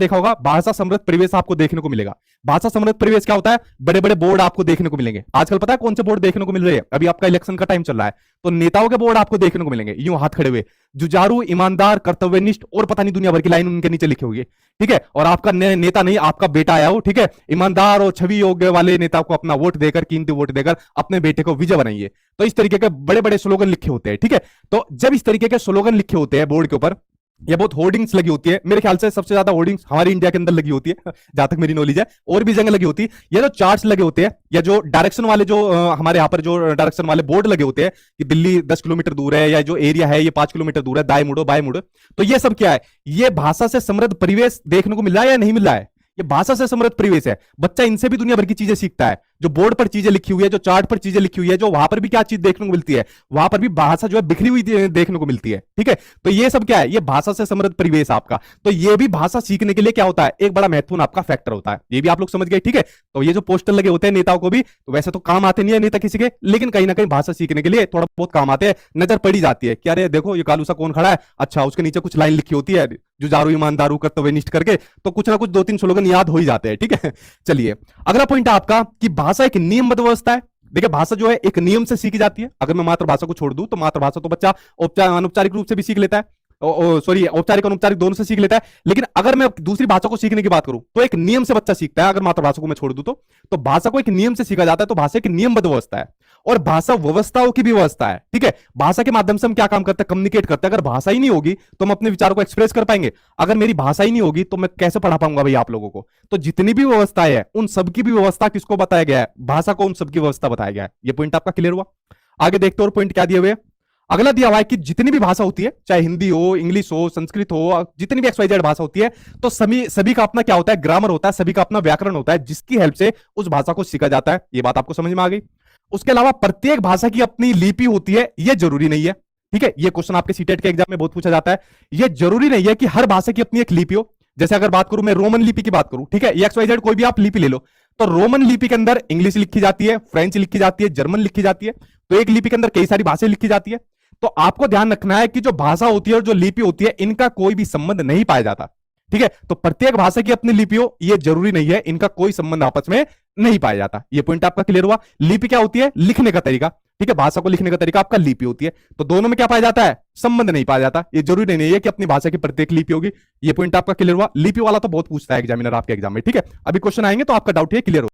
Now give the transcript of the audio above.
देखा होगा भाषा समृद्ध परिवेश आपको देखने को मिलेगा। भाषा समृद्ध परिवेश क्या होता है? बड़े बड़े बोर्ड आपको देखने को मिलेंगे। आजकल पता है कौन से बोर्ड देखने को मिल रहे हैं? अभी आपका इलेक्शन का टाइम चल रहा है तो नेताओं के बोर्ड आपको देखने को मिलेंगे, यूं हाथ खड़े हुए, जुझारू, ईमानदार, कर्तव्यनिष्ठ और पता नहीं दुनिया भर की लाइन उनके नीचे लिखी होगी। ठीक है, और आपका नेता नहीं, आपका बेटा आया हो, ठीक है, ईमानदार और छवि योग्य वाले नेता को अपना वोट देकर, कीमती वोट देकर अपने बेटे को विजय बनाइए। तो इस तरीके के बड़े बड़े स्लोगन लिखे होते हैं। ठीक है, तो जब इस तरीके के स्लोगन लिखे होते हैं बोर्ड के ऊपर, या बहुत होर्डिंग्स लगी होती है, मेरे ख्याल से सबसे ज्यादा होर्डिंग्स हमारे इंडिया के अंदर लगी होती है जहां तक मेरी नॉलेज है, और भी जगह लगी होती है। या जो चार्ट्स लगे होते हैं, या जो डायरेक्शन वाले, जो हमारे यहाँ पर जो डायरेक्शन वाले बोर्ड लगे होते हैं कि दिल्ली 10 किलोमीटर दूर है, या जो एरिया है ये 5 किलोमीटर दूर है, दाएं मुड़ो बाएं मुड़ो, तो ये सब क्या है? ये भाषा से समृद्ध परिवेश देखने को मिल रहा है या नहीं मिल रहा है? ये भाषा से समृद्ध परिवेश है। बच्चा इनसे भी दुनिया भर की चीजें सीखता है। जो बोर्ड पर चीजें लिखी हुई है, जो चार्ट पर चीजें लिखी हुई है, जो वहां पर भी क्या चीज देखने को मिलती है, वहां पर भी भाषा जो है बिखरी हुई देखने को मिलती है। ठीक है, तो ये सब क्या है? ये भाषा से समृद्ध परिवेश आपका। तो ये भी भाषा सीखने के लिए क्या होता है? एक बड़ा महत्वपूर्ण आपका फैक्टर होता है। ये भी आप लोग समझ गए। ठीक है, तो ये जो पोस्टर लगे होते हैं नेताओं को भी, तो वैसे तो काम आते नहीं है नेता किसी के, लेकिन कहीं ना कहीं भाषा सीखने के लिए थोड़ा बहुत काम आते हैं। नजर पड़ी जाती है कि अरे देखो ये कालू सा कौन खड़ा है, अच्छा उसके नीचे कुछ लाइन लिखी होती है, जुझारू, ईमानदारू, कर्तव्यनिष्ठ करके, तो कुछ ना कुछ 2-3 स्लोगन याद हो ही जाते हैं। ठीक है, चलिए अगला पॉइंट है आपका कि भाषा एक नियमबद्ध व्यवस्था है। देखिए भाषा जो है एक नियम से सीखी जाती है। अगर मैं मातृभाषा को छोड़ दूं तो मातृभाषा तो बच्चा अनौपचारिक रूप से भी सीख लेता है, सॉरी औपचारिक अनौपचारिक दोनों से सीख लेता है। लेकिन अगर मैं दूसरी भाषा को सीखने की बात करूं तो एक नियम से बच्चा सीखता है। अगर मातृभाषा को मैं छोड़ दूं तो भाषा को एक नियम से सीखा जाता है। तो भाषा एक नियमबद्ध व्यवस्था है, और भाषा व्यवस्थाओं की भी व्यवस्था है। ठीक है, भाषा के माध्यम से हम क्या काम करते हैं? कम्युनिकेट करते हैं। अगर भाषा ही नहीं होगी तो हम अपने विचारों को एक्सप्रेस कर पाएंगे। अगर मेरी भाषा ही नहीं होगी तो मैं कैसे पढ़ा पाऊंगा भाई आप लोगों को? तो जितनी भी व्यवस्थाएं है उन सबकी भी व्यवस्था किसको बताया गया है? भाषा को उन सबकी व्यवस्था बताया गया है। ये पॉइंट आपका क्लियर हुआ? आगे देखते और पॉइंट क्या दिए हुए। अगला दिया हुआ है कि जितनी भी भाषा होती है, चाहे हिंदी हो, इंग्लिश हो, संस्कृत हो, जितनी भी XYZ भाषा होती है, तो सभी का अपना क्या होता है? ग्रामर होता है, सभी का अपना व्याकरण होता है, जिसकी हेल्प से उस भाषा को सीखा जाता है। ये बात आपको समझ में आ गई? उसके अलावा प्रत्येक भाषा की अपनी लिपि होती है, यह जरूरी नहीं है। ठीक है, ये क्वेश्चन आपके सीटेट के एग्जाम में बहुत पूछा जाता है। यह जरूरी नहीं है कि हर भाषा की अपनी एक लिपि हो। जैसे अगर बात करूं मैं रोमन लिपि की बात करूं, ठीक है, XYZ कोई भी आप लिपि ले लो, तो रोमन लिपि के अंदर इंग्लिश लिखी जाती है, फ्रेंच लिखी जाती है, जर्मन लिखी जाती है। तो एक लिपि के अंदर कई सारी भाषाएं लिखी जाती है। तो आपको ध्यान रखना है कि जो भाषा होती है और जो लिपि होती है, इनका कोई भी संबंध नहीं पाया जाता। ठीक है, तो प्रत्येक भाषा की अपनी लिपि हो, यह जरूरी नहीं है, इनका कोई संबंध आपस में नहीं पाया जाता। यह पॉइंट आपका क्लियर हुआ? लिपि क्या होती है? लिखने का तरीका। ठीक है, भाषा को लिखने का तरीका आपका लिपि होती है। तो दोनों में क्या पाया जाता है? संबंध नहीं पाया जाता। ये जरूरी नहीं है कि अपनी भाषा की प्रत्येक लिपि होगी। ये पॉइंट आपका क्लियर हुआ? लिपि वाला तो बहुत पूछता है एग्जामिनर आपके एग्जाम में। ठीक है, अभी क्वेश्चन आएंगे तो आपका डाउट ये क्लियर हो।